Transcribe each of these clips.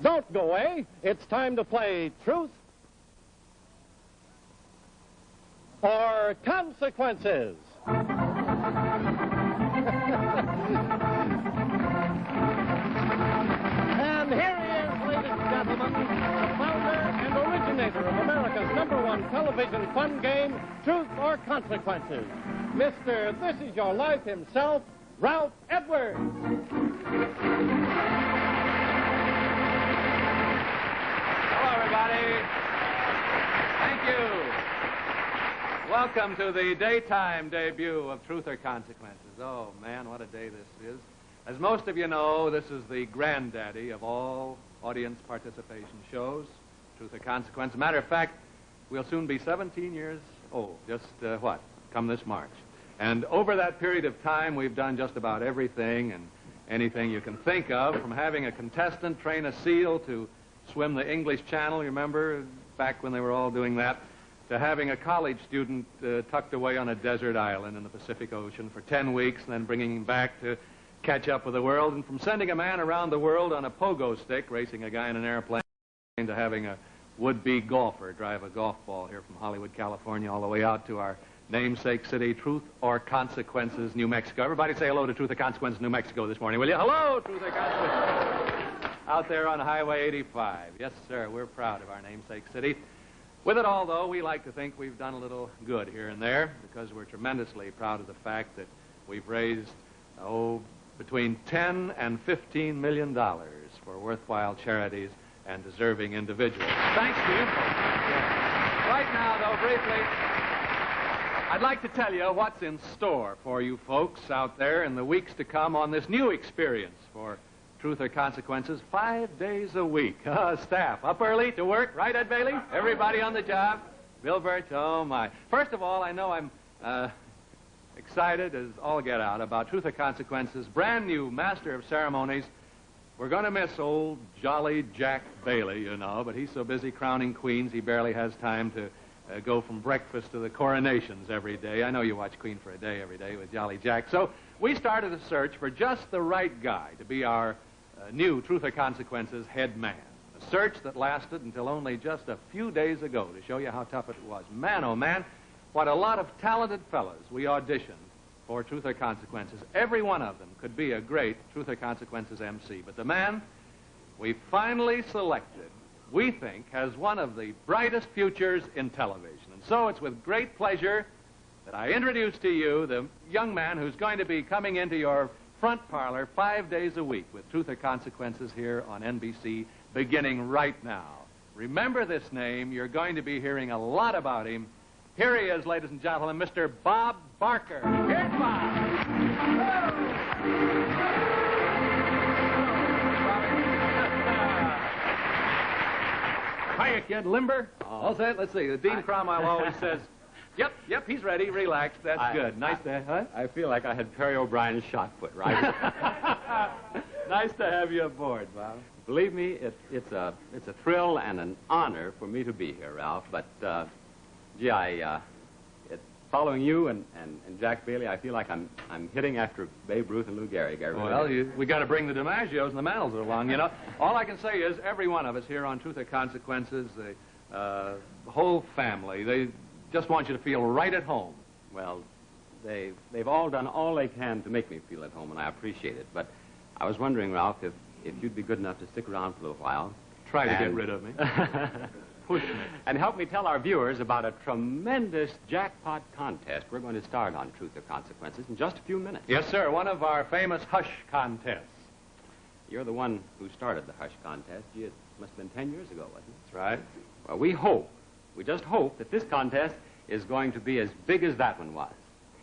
Don't go away. It's time to play Truth or Consequences. And here he is, ladies and gentlemen, the founder and originator of America's #1 television fun game, Truth or Consequences. Mr. This Is Your Life himself, Ralph Edwards. Hello, everybody. Thank you. Welcome to the daytime debut of Truth or Consequences. Oh, man, what a day this is. As most of you know, this is the granddaddy of all audience participation shows, Truth or Consequence. Matter of fact, we'll soon be 17 years old, just, come this March. And over that period of time, we've done just about everything and anything you can think of, from having a contestant train a seal to swim the English Channel, you remember, back when they were all doing that, to having a college student tucked away on a desert island in the Pacific Ocean for 10 weeks and then bringing him back to catch up with the world, and from sending a man around the world on a pogo stick, racing a guy in an airplane, to having a would-be golfer drive a golf ball here from Hollywood, California, all the way out to our namesake city, Truth or Consequences, New Mexico. Everybody say hello to Truth or Consequences, New Mexico this morning, will you? Hello, Truth or Consequences. Out there on Highway 85. Yes, sir, we're proud of our namesake city. With it all, though, we like to think we've done a little good here and there, because we're tremendously proud of the fact that we've raised, between $10 and $15 million for worthwhile charities and deserving individuals. Thanks to you folks. Right now, though, briefly, I'd like to tell you what's in store for you folks out there in the weeks to come on this new experience for Truth or Consequences, 5 days a week. Staff up early to work, right, Ed Bailey? Everybody on the job? Bill Birch, oh my. First of all, I know I'm excited as all get out about Truth or Consequences, brand new master of ceremonies. We're going to miss old jolly Jack Bailey, you know, but he's so busy crowning queens he barely has time to go from breakfast to the coronations every day. I know you watch Queen for a Day every day with Jolly Jack. So we started a search for just the right guy to be our new Truth or Consequences head man. A search that lasted until only just a few days ago to show you how tough it was. Man, oh man, what a lot of talented fellas we auditioned for Truth or Consequences. Every one of them could be a great Truth or Consequences MC. But the man we finally selected, we think, has one of the brightest futures in television. And so it's with great pleasure that I introduce to you the young man who's going to be coming into your front parlor 5 days a week with Truth or Consequences here on NBC, beginning right now. Remember this name. You're going to be hearing a lot about him. Here he is, ladies and gentlemen, Mr. Bob Barker. Here's Bob. Hiya, kid. Limber? All set? Let's see. Dean Cromwell always says, yep, he's ready. Relax. That's good. Nice to... Huh? I feel like I had Perry O'Brien's shot put, right? Nice to have you aboard, Bob. Believe me, it's a thrill and an honor for me to be here, Ralph. But, gee, following you and Jack Bailey, I feel like I'm hitting after Babe Ruth and Lou Gehrig. Well, we got to bring the DiMaggios and the Mantles along, you know. All I can say is every one of us here on Truth or Consequences, the whole family, they just want you to feel right at home. Well, they've all done all they can to make me feel at home, and I appreciate it. But I was wondering, Ralph, if you'd be good enough to stick around for a little while. Try to get rid of me. Push me. And help me tell our viewers about a tremendous jackpot contest we're going to start on Truth or Consequences in just a few minutes. Yes, sir. One of our famous Hush contests. You're the one who started the Hush contest. Gee, it must have been 10 years ago, wasn't it? That's right. Well, we just hope that this contest is going to be as big as that one was.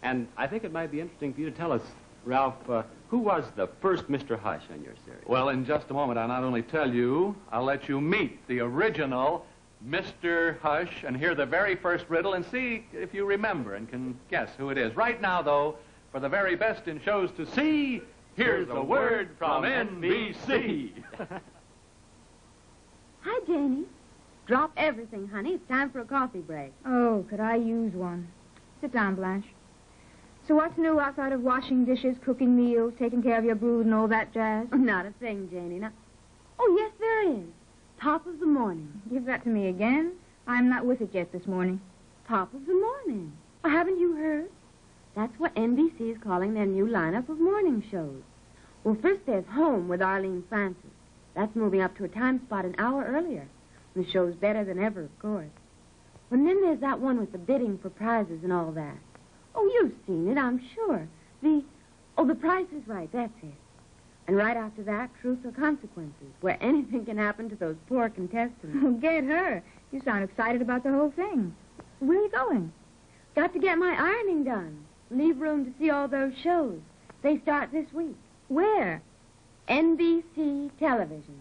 And I think it might be interesting for you to tell us, Ralph, who was the first Mr. Hush on your series? Well, in just a moment, I'll not only tell you, I'll let you meet the original Mr. Hush and hear the very first riddle and see if you remember and can guess who it is. Right now, though, for the very best in shows to see, here's a word from NBC. Hi, Janie. Drop everything, honey. It's time for a coffee break. Oh, could I use one? Sit down, Blanche. So what's new outside of washing dishes, cooking meals, taking care of your brood, and all that jazz? Not a thing, Janie. Now, Oh, yes, there is. Top of the morning. Give that to me again. I'm not with it yet this morning. Top of the morning. Oh, haven't you heard? That's what NBC is calling their new lineup of morning shows. Well, first there's Home with Arlene Francis. That's moving up to a time spot an hour earlier. The show's better than ever, of course. And then there's that one with the bidding for prizes and all that. Oh, you've seen it, I'm sure. The Price is Right, that's it. And right after that, Truth or Consequences, where anything can happen to those poor contestants. Well, get her. You sound excited about the whole thing. Where are you going? Got to get my ironing done. Leave room to see all those shows. They start this week. Where? NBC Television.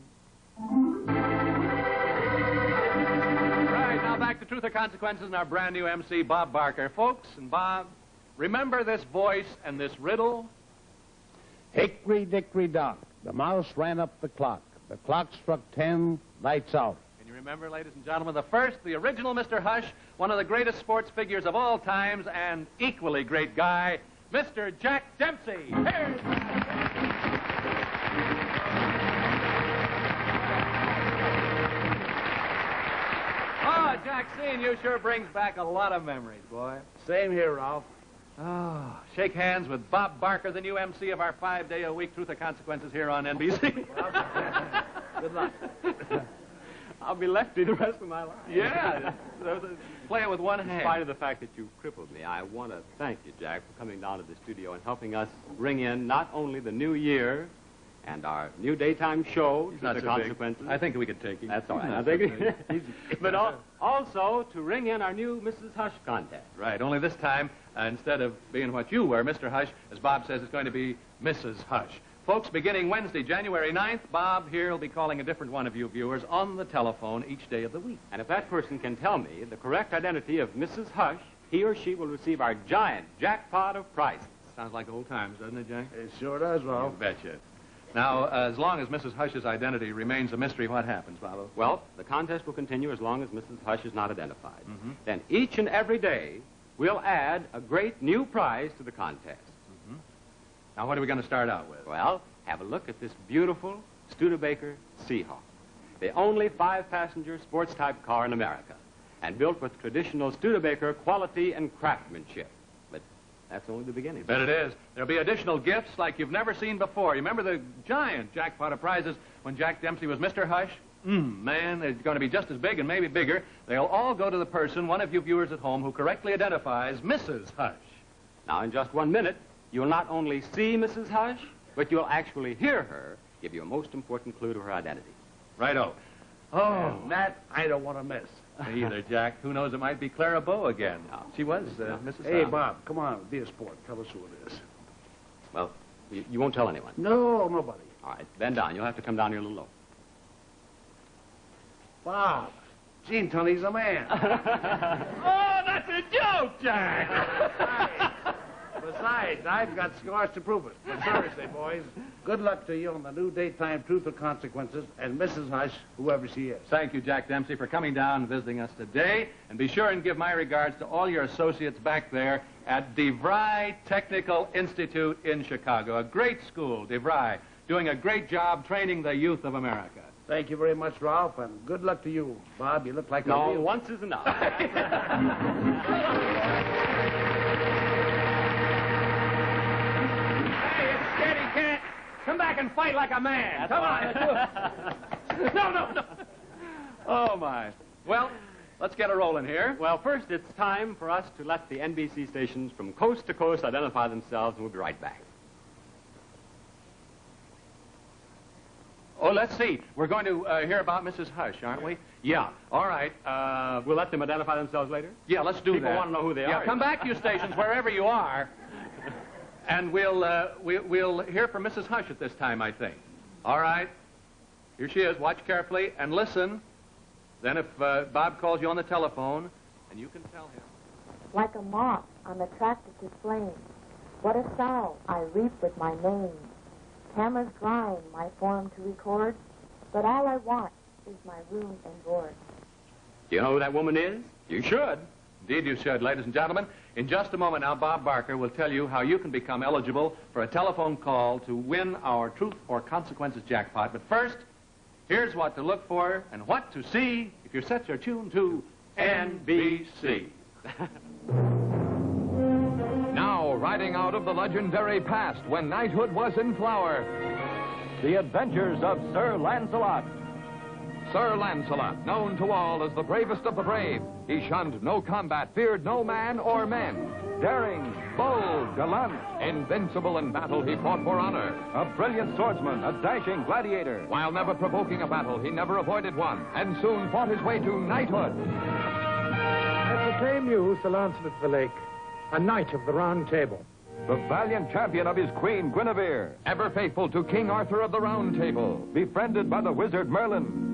Right, now back to Truth or Consequences and our brand new MC, Bob Barker. Folks, and Bob, remember this voice and this riddle? Hickory dickory dock. The mouse ran up the clock. The clock struck 10, lights out. Can you remember, ladies and gentlemen, the original Mr. Hush, one of the greatest sports figures of all times and equally great guy, Mr. Jack Dempsey. Here's Oh, Jack, seeing you sure brings back a lot of memories, boy. Same here, Ralph. Oh, shake hands with Bob Barker, the new MC of our 5-day-a-week Truth or Consequences here on NBC. Good luck. I'll be lefty the rest of my life. Yeah, play it with one In hand. spite of the fact that you crippled me, I want to thank you, Jack, for coming down to the studio and helping us bring in not only the new year and our new daytime show, He's not the so consequences. big. I think we could take him. That's all right. He's I not so think, big. but also to ring in our new Mrs. Hush contest. Right, only this time, instead of being what you were, Mr. Hush, as Bob says, it's going to be Mrs. Hush. Folks, beginning Wednesday, January 9th, Bob here will be calling a different one of you viewers on the telephone each day of the week. And if that person can tell me the correct identity of Mrs. Hush, he or she will receive our giant jackpot of prizes. Sounds like old times, doesn't it, Jack? It sure does, Ralph. You betcha. Now, as long as Mrs. Hush's identity remains a mystery, what happens, Bob? Well, the contest will continue as long as Mrs. Hush is not identified. Mm-hmm. Then each and every day, we'll add a great new prize to the contest. Now, what are we going to start out with? Well, have a look at this beautiful Studebaker Seahawk, the only 5-passenger sports-type car in America, and built with traditional Studebaker quality and craftsmanship. But that's only the beginning. Bet it is. There'll be additional gifts like you've never seen before. You remember the giant jackpot of prizes when Jack Dempsey was Mr. Hush? Man, it's going to be just as big and maybe bigger. They'll all go to the person, one of you viewers at home, who correctly identifies Mrs. Hush. Now, in just 1 minute, you'll not only see Mrs. Hush, but you'll actually hear her give you a most important clue to her identity. Righto. Oh, that I don't want to miss. Me either, Jack. Who knows, it might be Clara Bow again. She was Mrs. Hey, Hush. Bob, come on, be a sport. Tell us who it is. Well, you won't tell anyone. No, nobody. All right, bend down. You'll have to come down here a little low. Bob, Gene Tunney's a man. Oh, that's a joke, Jack! Besides, I've got scars to prove it. But seriously, boys, good luck to you on the new daytime Truth or Consequences and Mrs. Hush, whoever she is. Thank you, Jack Dempsey, for coming down and visiting us today. And be sure and give my regards to all your associates back there at DeVry Technical Institute in Chicago. A great school, DeVry, doing a great job training the youth of America. Thank you very much, Ralph, and good luck to you. Bob, you look like a No, real... once is enough. Hey, it's scaredy cat. Come back and fight like a man. Come on. No. Oh, my. Well, let's get a rolling here. Well, first, it's time for us to let the NBC stations from coast to coast identify themselves, and we'll be right back. Oh, let's see. We're going to hear about Mrs. Hush, aren't we? Yeah. All right. We'll let them identify themselves later? Yeah, let's do People that. want to know who they Yeah, are. come back, you stations, wherever you are. And we'll hear from Mrs. Hush at this time, I think. All right. Here she is. Watch carefully and listen. Then if Bob calls you on the telephone, and you can tell him. Like a moth, I'm attracted to flame. What a sorrow I reap with my name. Cameras grind my form to record, but all I want is my room and board. Do you know who that woman is? You should. Indeed you should, ladies and gentlemen. In just a moment now, Bob Barker will tell you how you can become eligible for a telephone call to win our Truth or Consequences jackpot. But first, Here's what to look for and what to see if you set your tune to NBC. Now, riding out of the legendary past when knighthood was in flower, the adventures of Sir Lancelot. Sir Lancelot, known to all as the bravest of the brave, he shunned no combat, feared no man or men. Daring, bold, gallant, invincible in battle, he fought for honor. A brilliant swordsman, a dashing gladiator. While never provoking a battle, he never avoided one, and soon fought his way to knighthood. I proclaim you Sir Lancelot of the Lake, a knight of the Round Table. The valiant champion of his queen, Guinevere. Ever faithful to King Arthur of the Round Table. Befriended by the wizard Merlin.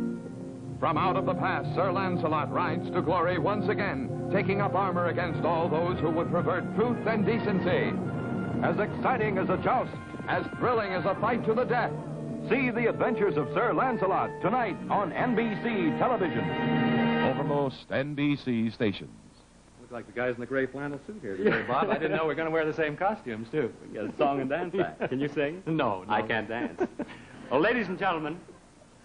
From out of the past, Sir Lancelot rides to glory once again, taking up armor against all those who would pervert truth and decency. As exciting as a joust, as thrilling as a fight to the death. See the adventures of Sir Lancelot tonight on NBC television. Over most NBC stations. Look like the guys in the gray flannel suit here today, Bob. I didn't know we were going to wear the same costumes, too. We got a song and dance act. Can you sing? No. I can't dance. Well, ladies and gentlemen,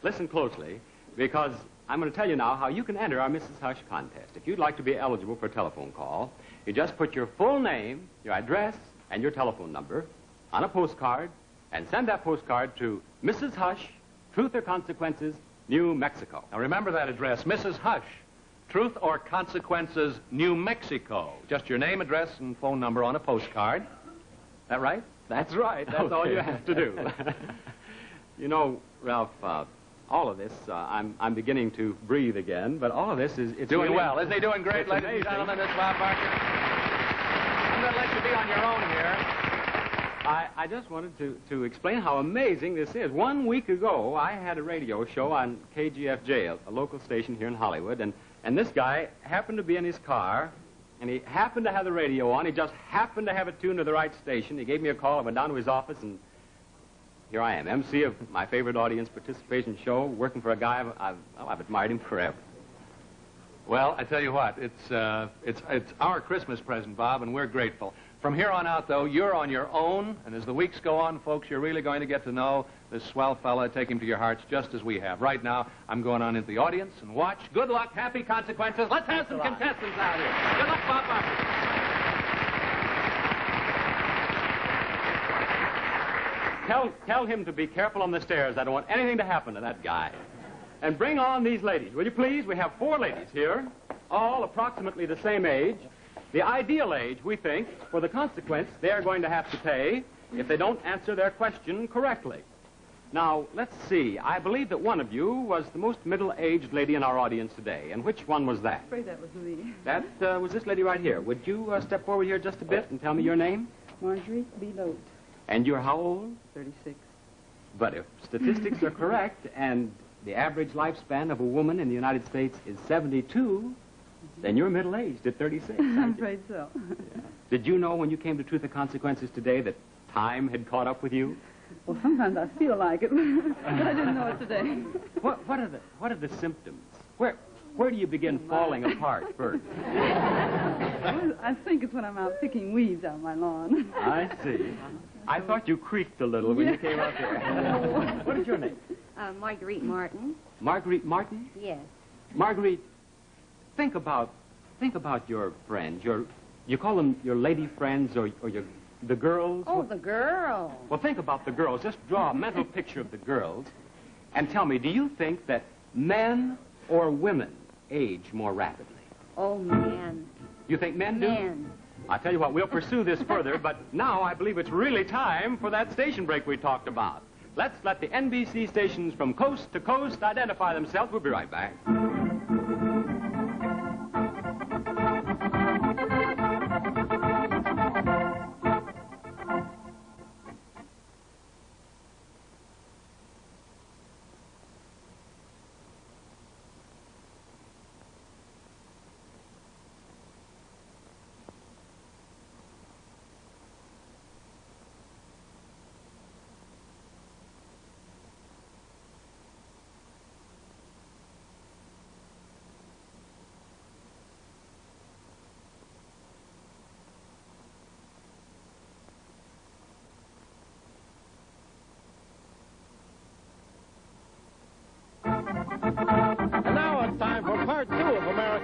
listen closely, because I'm going to tell you now how you can enter our Mrs. Hush contest. If you'd like to be eligible for a telephone call, you just put your full name, your address, and your telephone number on a postcard and send that postcard to Mrs. Hush, Truth or Consequences, New Mexico. Now remember that address, Mrs. Hush, Truth or Consequences, New Mexico. Just your name, address, and phone number on a postcard. That right? That's right. That's all you have to do. You know, Ralph, all of this, I'm beginning to breathe again, but all of this is... It's doing really, well. Isn't he doing great, it's ladies amazing. and gentlemen? This is Bob Barker. I'm going to let you be on your own here. I just wanted to explain how amazing this is. 1 week ago, I had a radio show on KGFJ, a local station here in Hollywood, and this guy happened to be in his car, and he happened to have the radio on. He just happened to have it tuned to the right station. He gave me a call. I went down to his office, and here I am, MC of my favorite audience participation show, working for a guy I've admired him forever. Well, I tell you what, it's our Christmas present, Bob, and we're grateful. From here on out, though, you're on your own, and as the weeks go on, folks, you're really going to get to know this swell fella. Take him to your hearts just as we have. Right now, I'm going on into the audience and watch. Good luck, happy consequences. Let's have some contestants out here. Good luck, Bob Barker. Tell him to be careful on the stairs. I don't want anything to happen to that guy. And bring on these ladies, will you please? We have 4 ladies here, all approximately the same age. The ideal age, we think, for the consequence they are going to have to pay if they don't answer their question correctly. Now, let's see. I believe that one of you was the most middle-aged lady in our audience today. And which one was that? I'm afraid that was me. That was this lady right here. Would you step forward here just a bit and tell me your name? Marjorie B. Lote, And you're how old? 36. But if statistics are correct and the average lifespan of a woman in the United States is 72, then you're middle-aged at 36. I'm afraid so. Yeah. Did you know when you came to Truth or Consequences today that time had caught up with you? Well, sometimes I feel like it, but I didn't know it today. What are the symptoms? Where do you begin falling apart first? I think it's when I'm out picking weeds out my lawn. I see. I thought you creaked a little when you came out there. What is your name? Marguerite Martin. Marguerite Martin? Yes. Marguerite, think about your friends. You call them your lady friends or the girls? Oh, the girls. Well, think about the girls. Just draw a mental picture of the girls and tell me, do you think that men or women age more rapidly? Oh, man. You think men do? Men. I tell you what, we'll pursue this further, but now I believe it's really time for that station break we talked about. Let's let the NBC stations from coast to coast identify themselves. We'll be right back.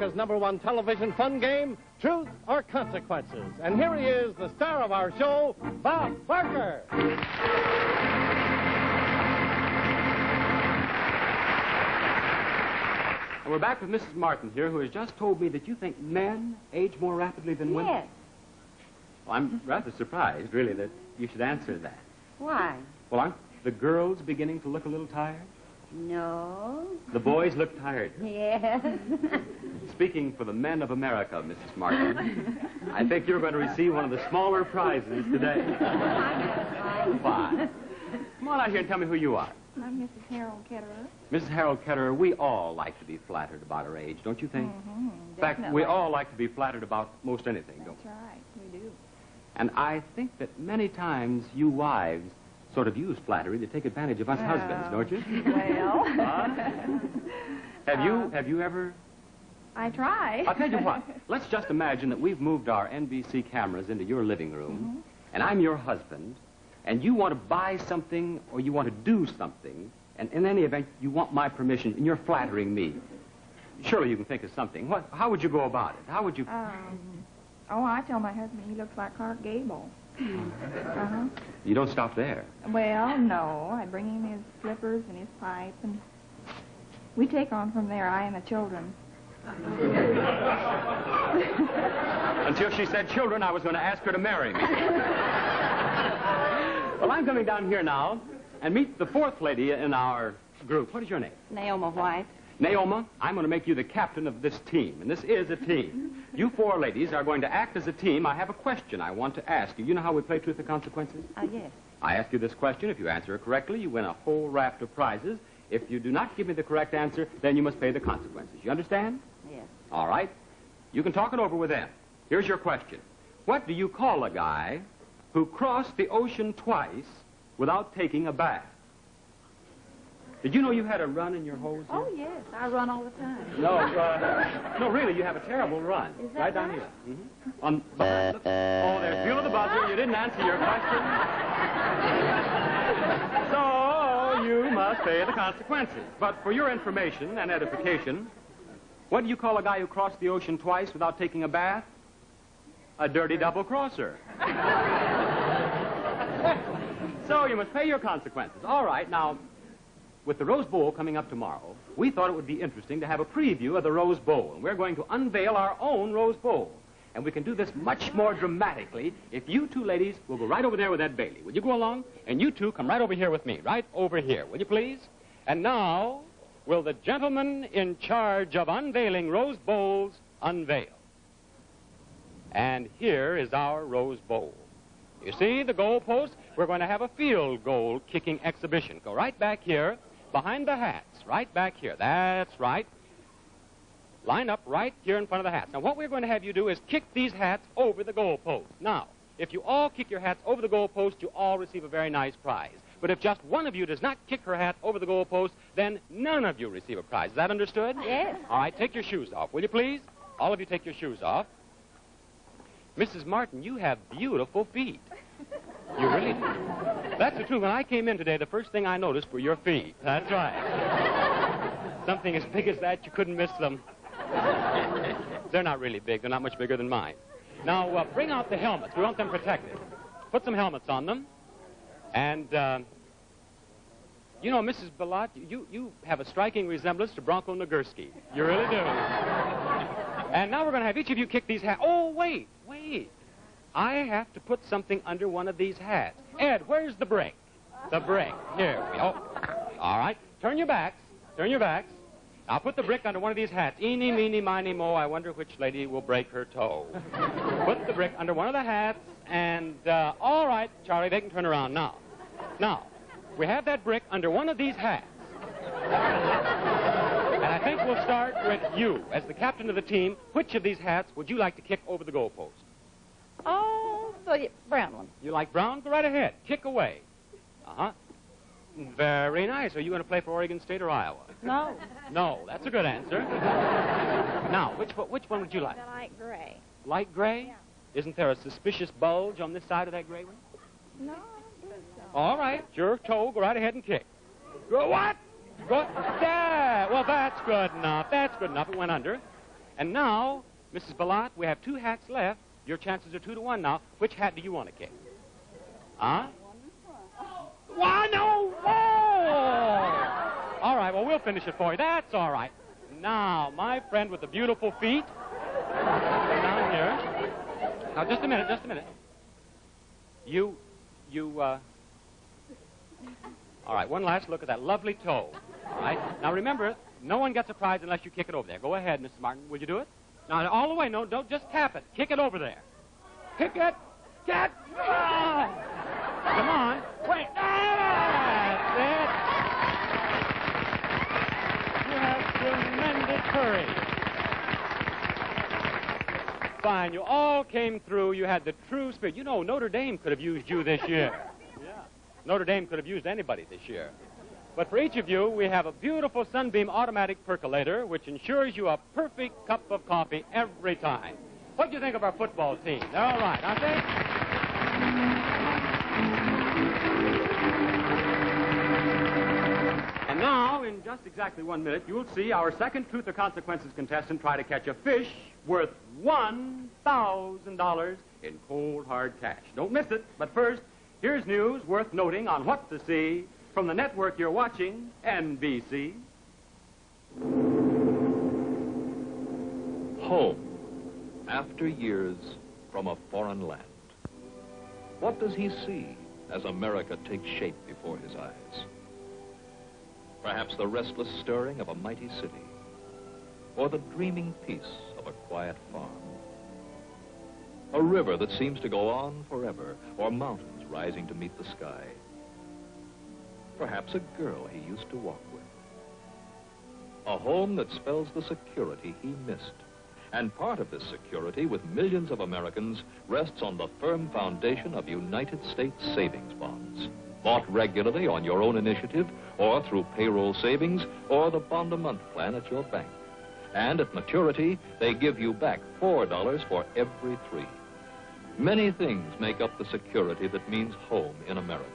America's #1 television fun game, Truth or Consequences. And here he is, the star of our show, Bob Barker. And we're back with Mrs. Martin here, who has just told me that you think men age more rapidly than women. Yes. Well, I'm rather surprised, really, that you should answer that. Why? Well, aren't the girls beginning to look a little tired? No. The boys look tired. Yes. Speaking for the men of America, Mrs. Martin, I think you're going to receive one of the smaller prizes today. Why? Come on out here and tell me who you are. I'm Mrs. Harold Ketterer. Mrs. Harold Ketterer, we all like to be flattered about our age, don't you think? Mm-hmm, In fact, we all like to be flattered about most anything, don't we? That's right, we do. And I think that many times you wives sort of use flattery to take advantage of us husbands, don't you? Well. Have you ever? I try. I'll tell you what. Let's just imagine that we've moved our NBC cameras into your living room, and I'm your husband, and you want to buy something or you want to do something, and in any event, you want my permission, and you're flattering me. Surely you can think of something. How would you go about it? How would you... I tell my husband he looks like Clark Gable. Uh-huh. You don't stop there. Well, no. I bring him his slippers and his pipe, and we take on from there, I and the children. Until she said children, I was going to ask her to marry me. Well, I'm coming down here now and meet the fourth lady in our group. What is your name? Naoma White. Naoma, I'm going to make you the captain of this team, and this is a team. You four ladies are going to act as a team. I have a question I want to ask you. You know how we play Truth or Consequences? Yes. I ask you this question. If you answer it correctly, you win a whole raft of prizes. If you do not give me the correct answer, then you must pay the consequences. You understand? Yes. All right. You can talk it over with them. Here's your question. What do you call a guy who crossed the ocean twice without taking a bath? Did you know you had a run in your hose here? Oh, yes. I run all the time. No, really, you have a terrible run. Is that right down here. Mm-hmm. Look. Oh, there's Beulah the buzzer. You didn't answer your question. So you must pay the consequences. But for your information and edification, what do you call a guy who crossed the ocean twice without taking a bath? A dirty double-crosser. So you must pay your consequences. All right, now... With the Rose Bowl coming up tomorrow, we thought it would be interesting to have a preview of the Rose Bowl. And we're going to unveil our own Rose Bowl. And we can do this much more dramatically if you two ladies will go right over there with Ed Bailey. Will you go along? And you two come right over here with me. Right over here, will you please? And now, will the gentleman in charge of unveiling Rose Bowls unveil? And here is our Rose Bowl. You see the goal post? We're going to have a field goal kicking exhibition. Go right back here. Behind the hats, right back here. That's right. Line up right here in front of the hats. Now, what we're going to have you do is kick these hats over the goal post. Now, if you all kick your hats over the goal post, you all receive a very nice prize. But if just one of you does not kick her hat over the goal post, then none of you receive a prize. Is that understood? Yes. All right, take your shoes off, will you please? All of you take your shoes off. Mrs. Martin, you have beautiful feet. You really do. That's the truth. When I came in today, the first thing I noticed were your feet. That's right. Something as big as that, you couldn't miss them. They're not really big. They're not much bigger than mine. Now, bring out the helmets. We want them protected. Put some helmets on them. And, you know, Mrs. Bellot, you have a striking resemblance to Bronco Nagurski. You really do. And now we're going to have each of you kick these hats. Oh, wait. I have to put something under one of these hats. Ed, where's the brick? The brick. Here we go. All right. Turn your backs. I'll put the brick under one of these hats. Eeny, meeny, miny, mo. I wonder which lady will break her toe. Put the brick under one of the hats, and, all right, Charlie, they can turn around now. Now, we have that brick under one of these hats. And I think we'll start with you. As the captain of the team, which of these hats would you like to kick over the goalpost? Oh, the brown one. You like brown? Go right ahead. Kick away. Uh-huh. Very nice. Are you going to play for Oregon State or Iowa? No. No, that's a good answer. Now, which one would you like? I like gray. Light gray? Yeah. Isn't there a suspicious bulge on this side of that gray one? No, I don't think so. All right. Your toe. Go right ahead and kick. Go what? Go. Yeah. Well, that's good enough. It went under. And now, Mrs. Ballot, we have 2 hats left. Your chances are 2 to 1 now. Which hat do you want to kick? Huh? Why, no! Oh! All right, well, we'll finish it for you. That's all right. Now, my friend with the beautiful feet. Down here. Now, just a minute. All right, one last look at that lovely toe. All right? Now, remember, no one gets a prize unless you kick it over there. Go ahead, Mrs. Martin. Will you do it? Now, all the way. No, don't just tap it. Kick it over there. Kick it. Get. Ah! Come on. Wait. That's it. You have tremendous courage. Fine. You all came through. You had the true spirit. You know, Notre Dame could have used you this year. Yeah. Notre Dame could have used anybody this year. But for each of you, we have a beautiful Sunbeam automatic percolator, which ensures you a perfect cup of coffee every time. What do you think of our football team? They're all right, aren't they? And now, in just exactly 1 minute, you'll see our second Truth or Consequences contestant try to catch a fish worth $1,000 in cold, hard cash. Don't miss it. But first, here's news worth noting on what to see from the network you're watching, NBC. Home, after years from a foreign land. What does he see as America takes shape before his eyes? Perhaps the restless stirring of a mighty city, or the dreaming peace of a quiet farm. A river that seems to go on forever, or mountains rising to meet the sky. Perhaps a girl he used to walk with. A home that spells the security he missed. And part of this security, with millions of Americans, rests on the firm foundation of United States savings bonds. Bought regularly on your own initiative, or through payroll savings, or the bond-a-month plan at your bank. And at maturity, they give you back $4 for every 3. Many things make up the security that means home in America.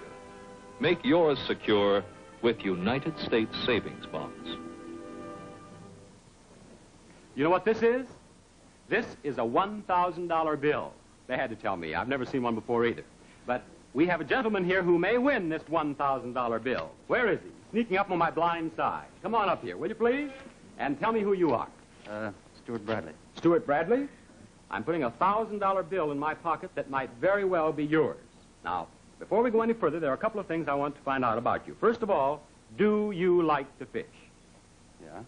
Make yours secure with United States savings bonds. You know what this is? This is a $1,000 bill. They had to tell me. I've never seen one before either. But we have a gentleman here who may win this $1,000 bill. Where is he? Sneaking up on my blind side. Come on up here, will you please? And tell me who you are. Stuart Bradley. Stuart Bradley? I'm putting a $1,000 bill in my pocket that might very well be yours. Now, before we go any further, there are a couple of things I want to find out about you. First of all, do you like to fish? Yeah.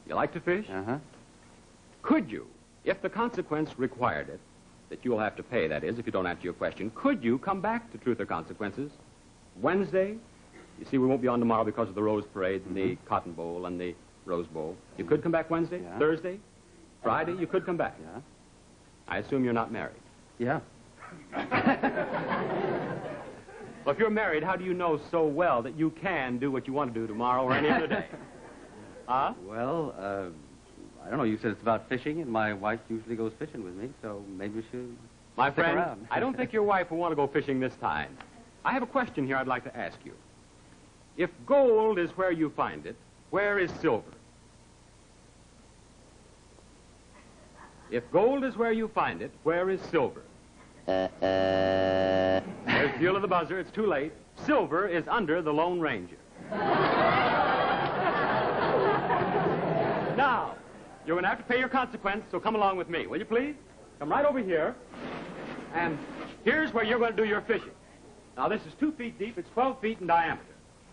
You like to fish? Uh-huh. Could you, if the consequence required it, that you'll have to pay, that is, if you don't answer your question, could you come back to Truth or Consequences Wednesday? You see, we won't be on tomorrow because of the Rose Parade and the Cotton Bowl and the Rose Bowl. You could come back Wednesday, Yeah. Thursday, Friday, you could come back. Yeah. I assume you're not married. Yeah. Well, if you're married, how do you know so well that you can do what you want to do tomorrow or any other day? Huh? Well, I don't know. You said it's about fishing, and my wife usually goes fishing with me, so maybe we should My stick friend, around. I don't think your wife will want to go fishing this time. I have a question here I'd like to ask you. If gold is where you find it, where is silver? If gold is where you find it, where is silver? There's the feel of the buzzer. It's too late. Silver is under the Lone Ranger. Now, you're going to have to pay your consequence, so come along with me, will you please? Come right over here. And here's where you're going to do your fishing. Now, this is 2 feet deep. It's 12 feet in diameter.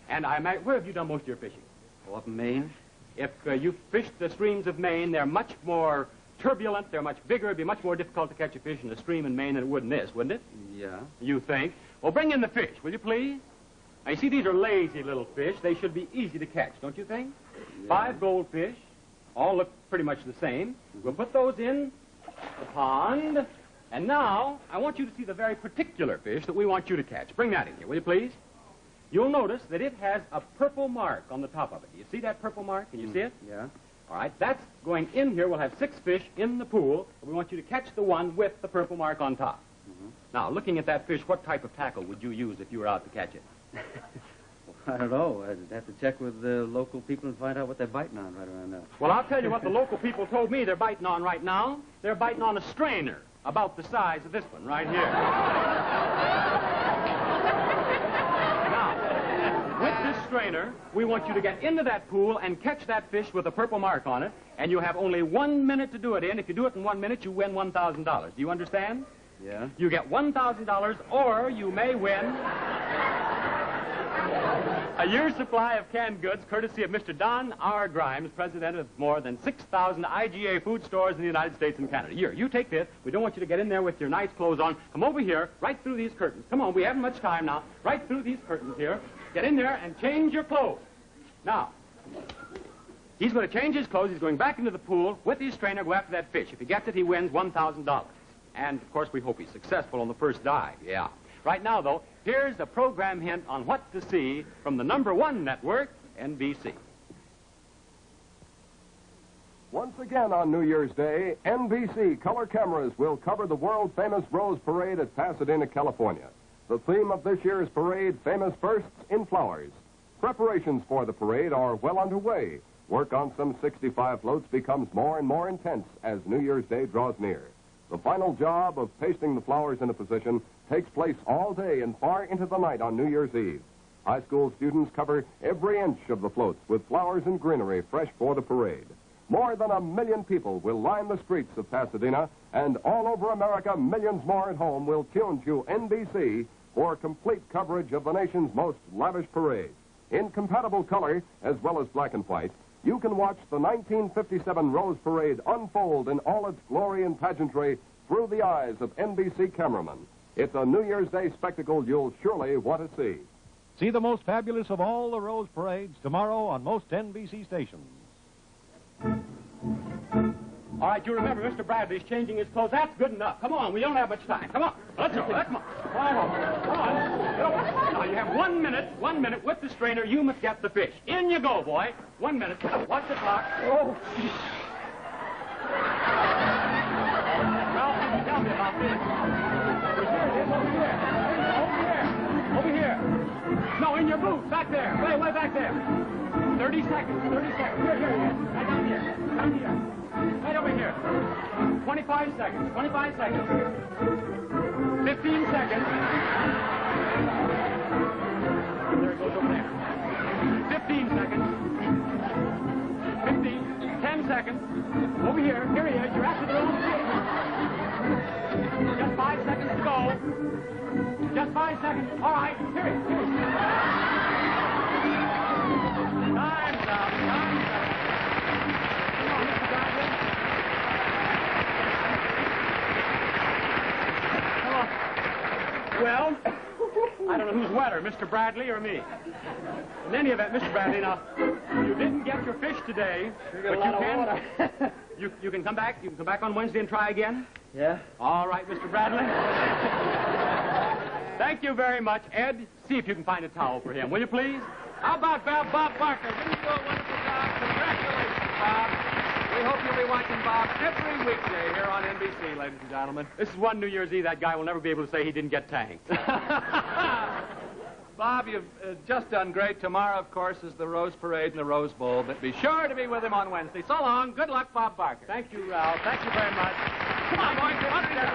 And where have you done most of your fishing? Oh, up in Maine? If you fished the streams of Maine, they're much more turbulent. They're much bigger. It'd be much more difficult to catch a fish in a stream in Maine than it would in this, wouldn't it? Yeah. You think? Well, bring in the fish, will you please? Now, you see, these are lazy little fish. They should be easy to catch, don't you think? Yeah. 5 goldfish. All look pretty much the same. We'll put those in the pond. And now, I want you to see the very particular fish that we want you to catch. Bring that in here, will you please? You'll notice that it has a purple mark on the top of it. Do you see that purple mark? Can you see it? Yeah. All right, that's going in here. We'll have 6 fish in the pool. We want you to catch the one with the purple mark on top. Mm-hmm. Now, looking at that fish, what type of tackle would you use if you were out to catch it? Well, I don't know. I'd have to check with the local people and find out what they're biting on right around now. Well, I'll tell you what the local people told me they're biting on right now. They're biting on a strainer about the size of this one right here. Now, with this strainer, we want you to get into that pool and catch that fish with a purple mark on it, and you have only 1 minute to do it in. If you do it in 1 minute, you win $1,000. Do you understand? Yeah? You get $1,000, or you may win a year's supply of canned goods, courtesy of Mr. Don R. Grimes, president of more than 6,000 IGA food stores in the United States and Canada. Here, you take this. We don't want you to get in there with your nice clothes on. Come over here, right through these curtains. Come on, we haven't much time now. Right through these curtains here. Get in there and change your clothes. Now, he's going to change his clothes. He's going back into the pool with his strainer, go after that fish. If he gets it, he wins $1,000. And, of course, we hope he's successful on the first dive. Yeah. Right now, though, here's a program hint on what to see from the #1 network, NBC. Once again on New Year's Day, NBC color cameras will cover the world-famous Rose Parade at Pasadena, California. The theme of this year's parade, Famous Firsts in Flowers. Preparations for the parade are well underway. Work on some 65 floats becomes more and more intense as New Year's Day draws near. The final job of pasting the flowers into position takes place all day and far into the night on New Year's Eve. High school students cover every inch of the floats with flowers and greenery fresh for the parade. More than 1 million people will line the streets of Pasadena, and all over America, millions more at home will tune to NBC for complete coverage of the nation's most lavish parade. In compatible color, as well as black and white, you can watch the 1957 Rose Parade unfold in all its glory and pageantry through the eyes of NBC cameramen. It's a New Year's Day spectacle you'll surely want to see. See the most fabulous of all the Rose Parades tomorrow on most NBC stations. All right, you remember Mr. Bradley's changing his clothes. That's good enough. Come on, we don't have much time. Come on. Let's go. Come on. Come on. Now, you have 1 minute. 1 minute with the strainer. You must get the fish. In you go, boy. 1 minute. Watch the clock. Oh, Ralph, tell me about this. Here it is, over here. Over here. Over here. No, in your booth. Back there. Way back there. 30 seconds. 30 seconds. Here he is. Right down here. Down here. Right over here. 25 seconds. 25 seconds. 15 seconds. There it goes over there. 15 seconds. 15. 10 seconds. Over here. Here he is. You're after the wrong fish. Just 5 seconds to go. Just 5 seconds. All right. Here he is. Time's up. Time's up. Well, I don't know who's wetter, Mr. Bradley or me. In any event, Mr. Bradley, now, you didn't get your fish today, but you can. You can come back. You can come back on Wednesday and try again. Yeah? All right, Mr. Bradley. Thank you very much. Ed, see if you can find a towel for him, will you please? How about Bob Barker? Didn't you do a wonderful job? Congratulations, Bob. We hope you'll be watching Bob every weekday here on NBC, ladies and gentlemen. This is one New Year's Eve that guy will never be able to say he didn't get tanked. Bob, you've just done great. Tomorrow, of course, is the Rose Parade and the Rose Bowl, but be sure to be with him on Wednesday. So long. Good luck, Bob Barker. Thank you, Ralph. Thank you very much. Come on, boys. 1 minute.